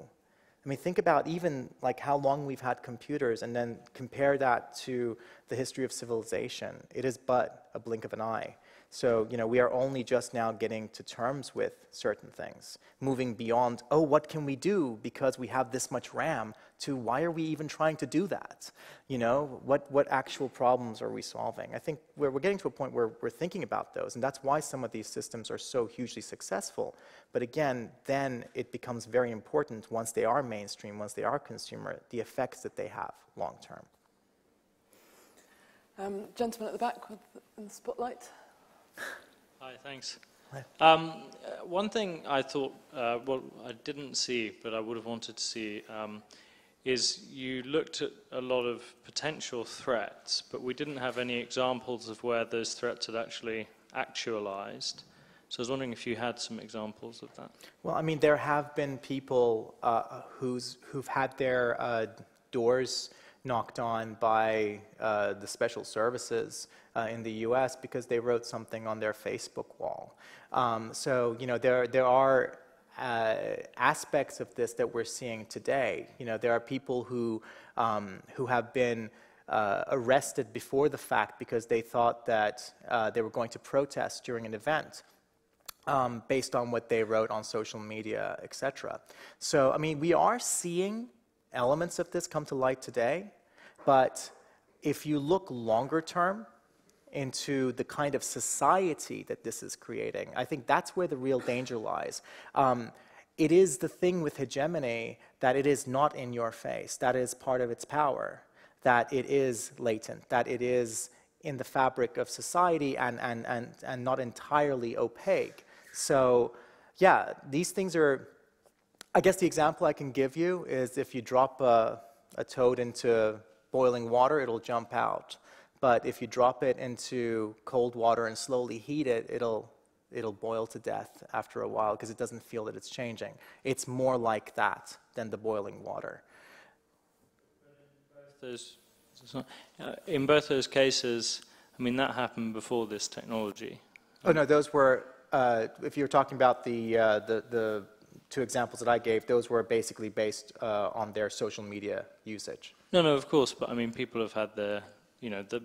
I mean, think about even like how long we've had computers and then compare that to the history of civilization. It is but a blink of an eye. So, we are only just now getting to terms with certain things, moving beyond, oh, what can we do because we have this much RAM, to why are we even trying to do that? What actual problems are we solving? I think we're getting to a point where we're thinking about those, and that's why some of these systems are so hugely successful. But again, then it becomes very important once they are mainstream, once they are consumer, the effects that they have long term. Gentleman at the back with the spotlight. Hi, thanks. One thing I thought, well, I didn't see, but I would have wanted to see, is you looked at a lot of potential threats, but we didn't have any examples of where those threats had actually actualized. So I was wondering if you had some examples of that. Well, I mean, there have been people who've had their doors knocked on by the special services in the US because they wrote something on their Facebook wall. So, there are aspects of this that we're seeing today. There are people who have been arrested before the fact because they thought that they were going to protest during an event based on what they wrote on social media, etc. So, I mean, we are seeing elements of this come to light today, but if you look longer term into the kind of society that this is creating, I think that's where the real danger lies. It is the thing with hegemony that it is not in your face. That is part of its power, that it is latent, that it is in the fabric of society and not entirely opaque. So, yeah, these things are, I guess the example I can give you is if you drop a toad into boiling water, it'll jump out. But if you drop it into cold water and slowly heat it, it'll boil to death after a while because it doesn't feel that it's changing. It's more like that than the boiling water. In both those cases, I mean, that happened before this technology. Oh, no, those were, if you're talking about the two examples that I gave, those were basically based on their social media usage. No, of course, but I mean, people have had their,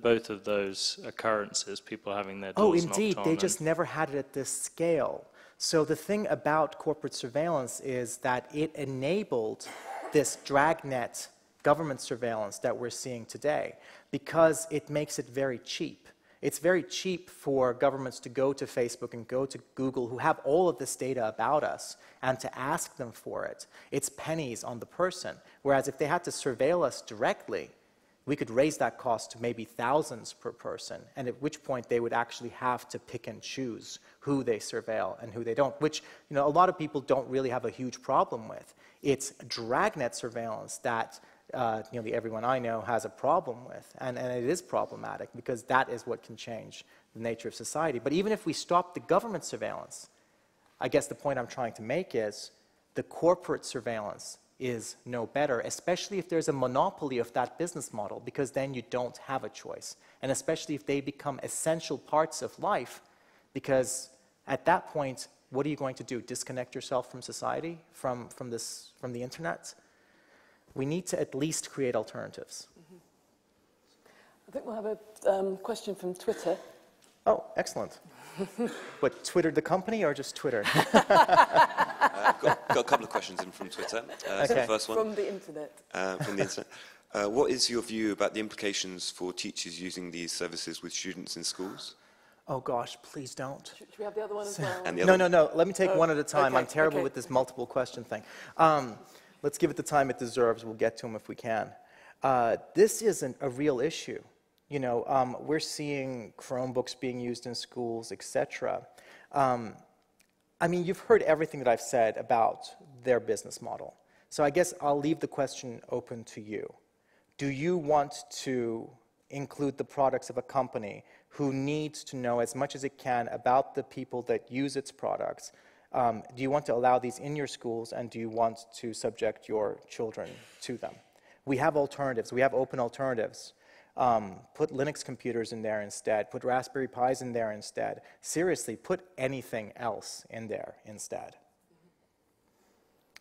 both of those occurrences, people having their doors knocked on. Oh, indeed, they just never had it at this scale. So the thing about corporate surveillance is that it enabled this dragnet government surveillance that we're seeing today because it makes it very cheap. It's very cheap for governments to go to Facebook and go to Google, who have all of this data about us, and to ask them for it. It's pennies on the person. Whereas if they had to surveil us directly, we could raise that cost to maybe thousands per person, and at which point they would actually have to pick and choose who they surveil and who they don't, which a lot of people don't really have a huge problem with. It's dragnet surveillance that nearly everyone I know has a problem with. And it is problematic because that is what can change the nature of society. But even if we stop the government surveillance, I guess the point I'm trying to make is the corporate surveillance is no better, especially if there's a monopoly of that business model, because then you don't have a choice. And especially if they become essential parts of life, because at that point, what are you going to do? Disconnect yourself from society, from the internet? We need to at least create alternatives. I think we'll have a question from Twitter. Oh, excellent. What, Twitter the company or just Twitter? I've got a couple of questions in from Twitter. So the first one. From the internet. From the internet. What is your view about the implications for teachers using these services with students in schools? Oh gosh, please don't. Should we have the other one as well? And the other No. Let me take one at a time. Okay, I'm terrible okay. with this multiple question thing. Let's give it the time it deserves. We'll get to them if we can. This isn't a real issue. You know, we're seeing Chromebooks being used in schools, etc. I mean, you've heard everything that I've said about their business model. So I guess I'll leave the question open to you. Do you want to include the products of a company who needs to know as much as it can about the people that use its products? Do you want to allow these in your schools, and do you want to subject your children to them? We have alternatives. We have open alternatives. Put Linux computers in there instead. Put Raspberry Pis in there instead. Seriously, put anything else in there instead.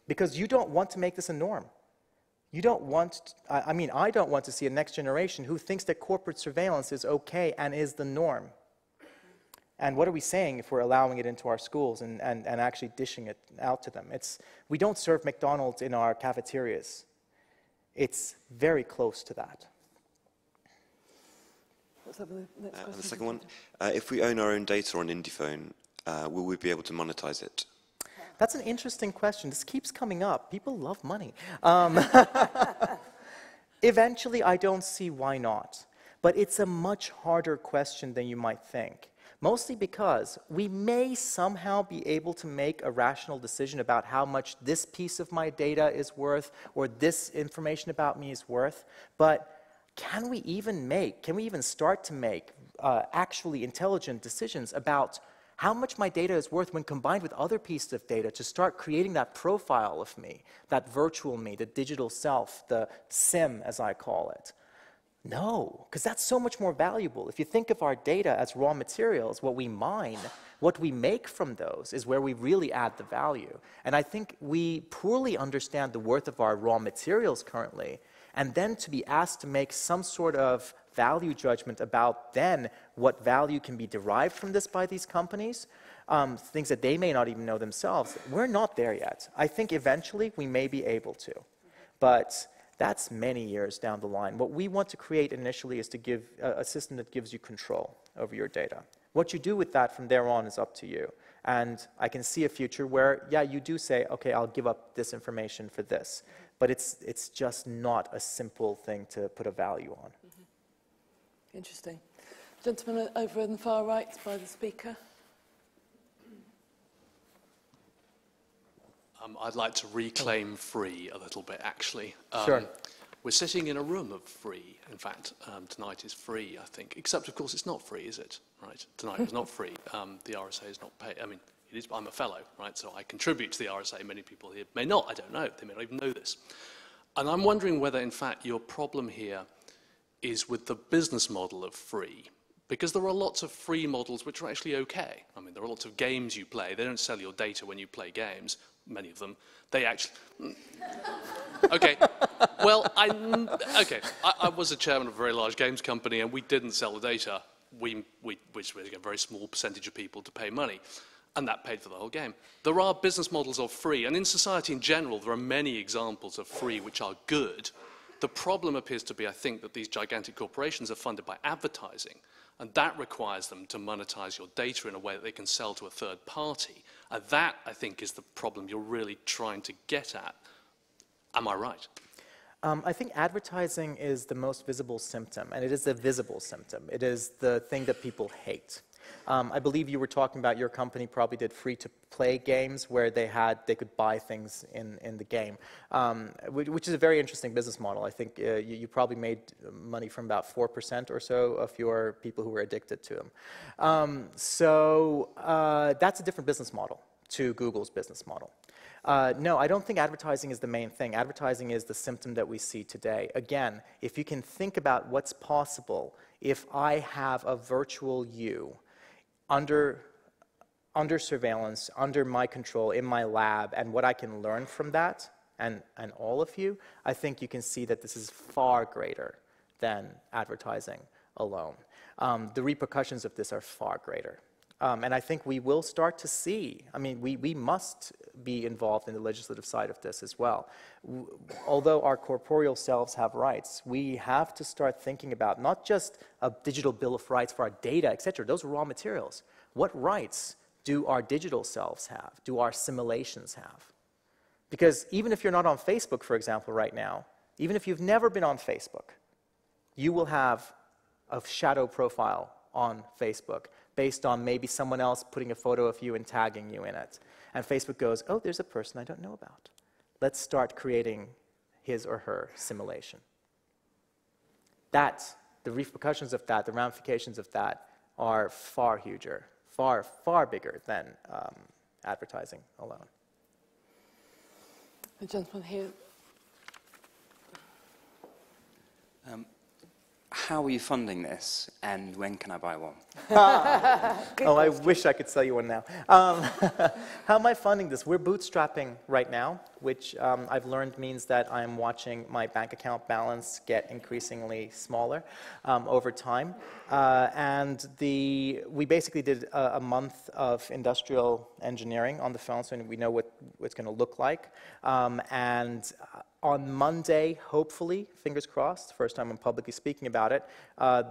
Because you don't want to make this a norm. You don't want, I mean, I don't want to see a next generation who thinks that corporate surveillance is okay and is the norm. And what are we saying if we're allowing it into our schools and actually dishing it out to them? We don't serve McDonald's in our cafeterias. It's very close to that. Let's have the next question. The second one, if we own our own data on IndiePhone, will we be able to monetize it? That's an interesting question. This keeps coming up. People love money. Eventually, I don't see why not. But it's a much harder question than you might think. Mostly because we may somehow be able to make a rational decision about how much this piece of my data is worth or this information about me is worth. But can we even start to make actually intelligent decisions about how much my data is worth when combined with other pieces of data to start creating that profile of me, that virtual me, the digital self, the SIM as I call it? No, because that's so much more valuable. If you think of our data as raw materials, what we mine, what we make from those is where we really add the value. And I think we poorly understand the worth of our raw materials currently, and then to be asked to make some sort of value judgment about then what value can be derived from this by these companies, things that they may not even know themselves, we're not there yet. I think eventually we may be able to, but that's many years down the line. What we want to create initially is to give a system that gives you control over your data. What you do with that from there on is up to you. And I can see a future where, yeah, you do say, okay, I'll give up this information for this. But it's just not a simple thing to put a value on. Interesting. Gentleman over on the far right by the speaker. I'd like to reclaim free a little bit, actually. Sure. We're sitting in a room of free. In fact, tonight is free, I think. Except, of course, it's not free, is it? Right? Tonight is not free. The RSA is not paid. I mean, it is. I'm a fellow, right? So I contribute to the RSA. Many people here may not. I don't know. They may not even know this. And I'm wondering whether, in fact, your problem here is with the business model of free. Because there are lots of free models which are actually okay. I mean, there are lots of games you play. They don't sell your data when you play games, many of them. They actually... Okay. Well, I was a chairman of a very large games company, and we didn't sell the data. We just had a very small percentage of people to pay money, and that paid for the whole game. There are business models of free, and in society in general, there are many examples of free which are good. The problem appears to be, I think, that these gigantic corporations are funded by advertising, and that requires them to monetize your data in a way that they can sell to a third party. And that, I think, is the problem you're really trying to get at. Am I right? I think advertising is the most visible symptom, and it is a visible symptom. It is the thing that people hate. I believe you were talking about your company probably did free-to-play games where they could buy things in the game, which is a very interesting business model. I think you probably made money from about 4% or so of your people who were addicted to them. So that's a different business model to Google's business model. No, I don't think advertising is the main thing. Advertising is the symptom that we see today. Again, if you can think about what's possible if I have a virtual you under surveillance, under my control, in my lab, and what I can learn from that, and all of you, I think you can see that this is far greater than advertising alone. The repercussions of this are far greater. And I think we will start to see, I mean, we must be involved in the legislative side of this as well. Although our corporeal selves have rights, we have to start thinking about not just a digital bill of rights for our data, etc. Those are raw materials. What rights do our digital selves have? Do our simulations have? Because even if you're not on Facebook, for example, right now, even if you've never been on Facebook, you will have a shadow profile on Facebook based on maybe someone else putting a photo of you and tagging you in it. And Facebook goes, oh, there's a person I don't know about. Let's start creating his or her simulation. The repercussions of that, the ramifications of that are far huger, far, far bigger than advertising alone. The gentleman here. How are you funding this, and when can I buy one? Oh, I wish I could sell you one now. How am I funding this? We're bootstrapping right now, which I've learned means that I'm watching my bank account balance get increasingly smaller over time. We basically did a month of industrial engineering on the phone, so we know what it's going to look like. On Monday, hopefully, fingers crossed, first time I'm publicly speaking about it,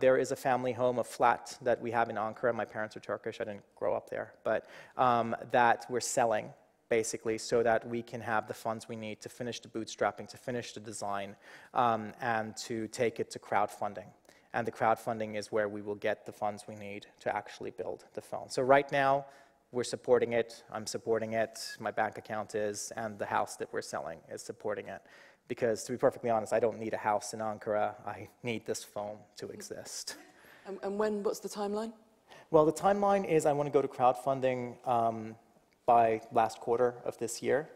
there is a family home, a flat that we have in Ankara. My parents are Turkish, I didn't grow up there, but that we're selling, basically, so that we can have the funds we need to finish the bootstrapping, to finish the design, and to take it to crowdfunding. And the crowdfunding is where we will get the funds we need to actually build the phone. So right now, we're supporting it, I'm supporting it, my bank account is, and the house that we're selling is supporting it. Because to be perfectly honest, I don't need a house in Ankara, I need this phone to exist. And what's the timeline? Well, the timeline is I want to go to crowdfunding by last quarter of this year,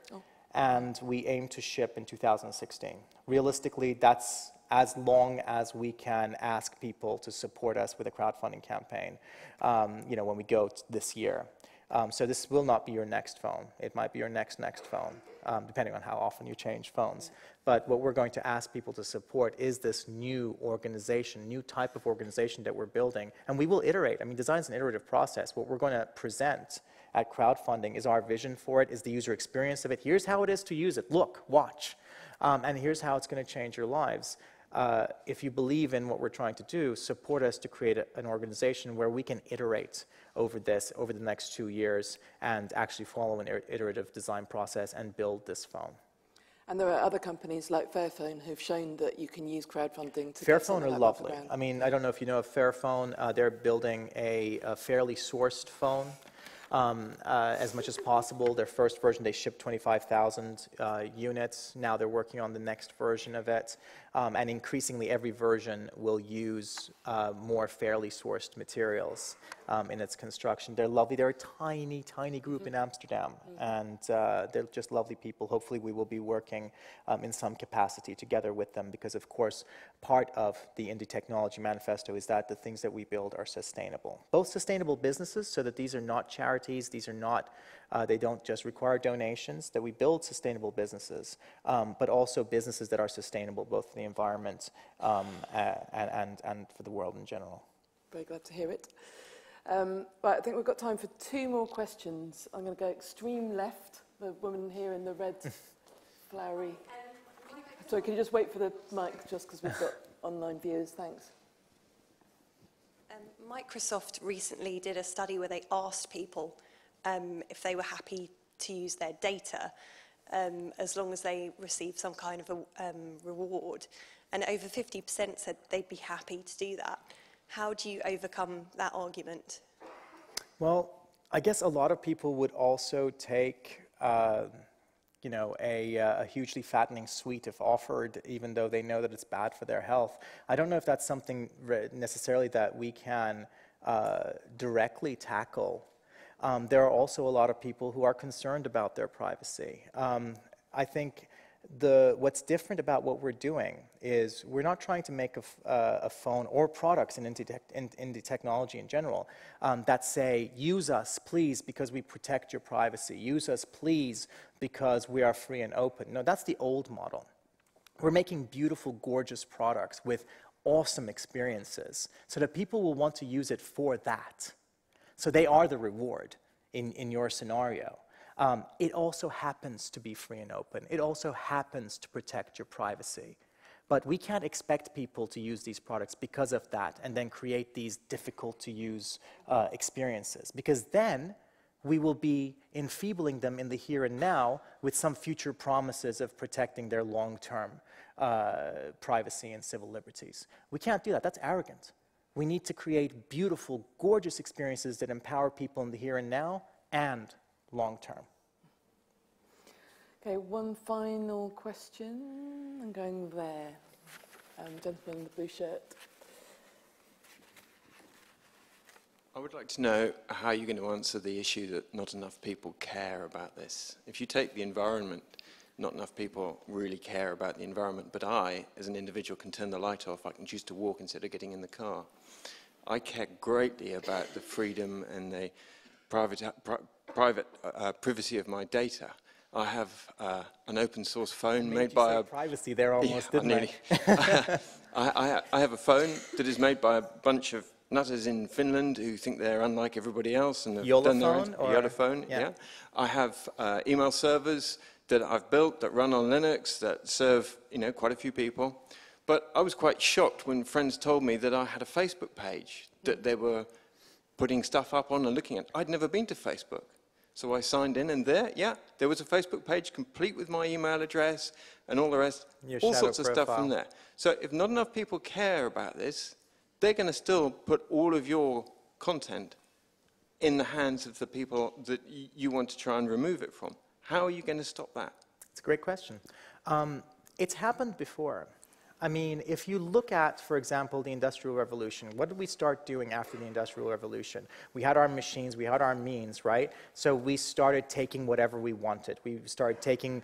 and we aim to ship in 2016. Realistically, that's as long as we can ask people to support us with a crowdfunding campaign, when we go this year. So this will not be your next phone. It might be your next phone, depending on how often you change phones. But what we're going to ask people to support is this new organization, new type of organization that we're building. And we will iterate. I mean, design is an iterative process. What we're going to present at crowdfunding is our vision for it, is the user experience of it. Here's how it is to use it. Look, watch. And here's how it's going to change your lives. If you believe in what we're trying to do, support us to create an organization where we can iterate over this over the next 2 years and actually follow an iterative design process and build this phone. And there are other companies like Fairphone who've shown that you can use crowdfunding to Fairphone are lovely. I mean, I don't know if you know of Fairphone. They're building a fairly sourced phone. As much as possible. Their first version, they shipped 25,000 units. Now they're working on the next version of it. And increasingly, every version will use more fairly sourced materials in its construction. They're lovely. They're a tiny, tiny group in Amsterdam. And they're just lovely people. Hopefully, we will be working in some capacity together with them because, of course, part of the Indie Technology Manifesto is that the things that we build are sustainable. Both sustainable businesses, so that these are not charities, these are not, they don't just require donations, that we build sustainable businesses, but also businesses that are sustainable both for the environment and for the world in general. Very glad to hear it. Right, I think we've got time for 2 more questions. I'm going to go extreme left, the woman here in the red flowery. Sorry, can you just wait for the mic just because we've got online viewers? Thanks. Microsoft recently did a study where they asked people if they were happy to use their data as long as they received some kind of a reward. And over 50% said they'd be happy to do that. How do you overcome that argument? Well, I guess a lot of people would also take you know, a hugely fattening sweet if offered, even though they know that it's bad for their health. I don't know if that's something necessarily that we can directly tackle. There are also a lot of people who are concerned about their privacy. I think what's different about what we're doing is we're not trying to make a phone or products in indie technology in general that say, use us, please, because we protect your privacy. Use us, please, because we are free and open. No, that's the old model. We're making beautiful, gorgeous products with awesome experiences so that people will want to use it for that. So they are the reward in your scenario. It also happens to be free and open. It also happens to protect your privacy. But we can't expect people to use these products because of that and then create these difficult-to-use experiences. Because then we will be enfeebling them in the here and now with some future promises of protecting their long-term privacy and civil liberties. We can't do that. That's arrogant. We need to create beautiful, gorgeous experiences that empower people in the here and now and long-term. Okay, one final question. I'm going there. Gentleman in the blue shirt. I would like to know how you're going to answer the issue that not enough people care about this. If you take the environment, not enough people really care about the environment, but I, as an individual, can turn the light off. I can choose to walk instead of getting in the car. I care greatly about the freedom and the private privacy of my data. I have an open source phone made by a... privacy there almost, didn't I have a phone that is made by a bunch of nutters in Finland who think they're unlike everybody else and have done their own... Yolophone, yeah. I have email servers that I've built that run on Linux that serve, you know, quite a few people. But I was quite shocked when friends told me that I had a Facebook page that they were putting stuff up on and looking at. I'd never been to Facebook. So I signed in, and there was a Facebook page complete with my email address and all the rest, all sorts of stuff from there. So if not enough people care about this, they're going to still put all of your content in the hands of the people that you want to try and remove it from. How are you going to stop that? It's a great question. It's happened before. I mean, if you look at, for example, the Industrial Revolution, what did we start doing after the Industrial Revolution? We had our machines, we had our means, right? So we started taking whatever we wanted. We started taking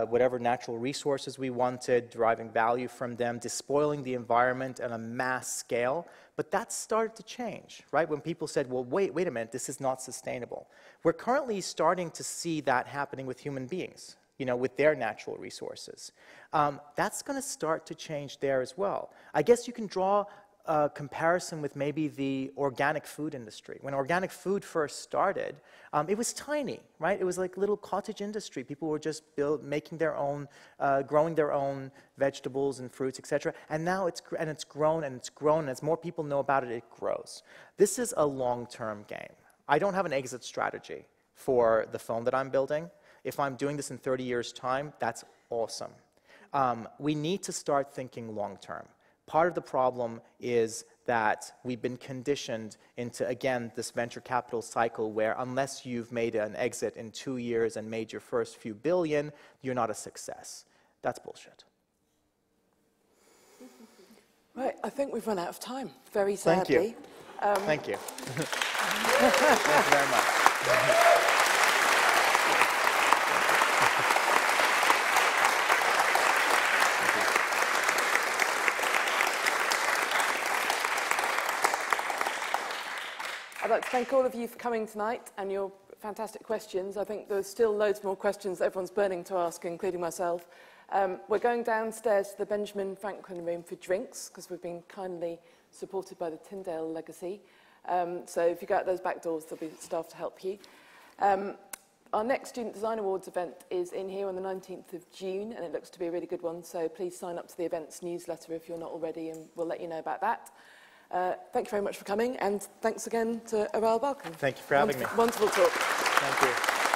whatever natural resources we wanted, deriving value from them, despoiling the environment on a mass scale. But that started to change, right? When people said, well, wait a minute, this is not sustainable. We're currently starting to see that happening with human beings, you know, with their natural resources. That's going to start to change there as well. I guess you can draw a comparison with maybe the organic food industry. When organic food first started, it was tiny, right? It was like little cottage industry. People were just making their own, growing their own vegetables and fruits, etc. And now it's grown and it's grown, and as more people know about it, it grows. This is a long-term game. I don't have an exit strategy for the phone that I'm building. If I'm doing this in 30 years' time, that's awesome. We need to start thinking long-term. Part of the problem is that we've been conditioned into, again, this venture capital cycle where unless you've made an exit in 2 years and made your first few billion, you're not a success. That's bullshit. Right, I think we've run out of time, very sadly. Thank you. Thank you. Thank you very much. I'd like to thank all of you for coming tonight and your fantastic questions. I think there's still loads more questions that everyone's burning to ask, including myself. We're going downstairs to the Benjamin Franklin room for drinks, because we've been kindly supported by the Tyndale legacy. So if you go out those back doors, there'll be staff to help you. Our next Student Design Awards event is in here on the 19th of June, and it looks to be a really good one. So please sign up to the events newsletter if you're not already, and we'll let you know about that. Thank you very much for coming, and thanks again to Aral Balkan. Thank you for having me. Wonderful talk. Thank you.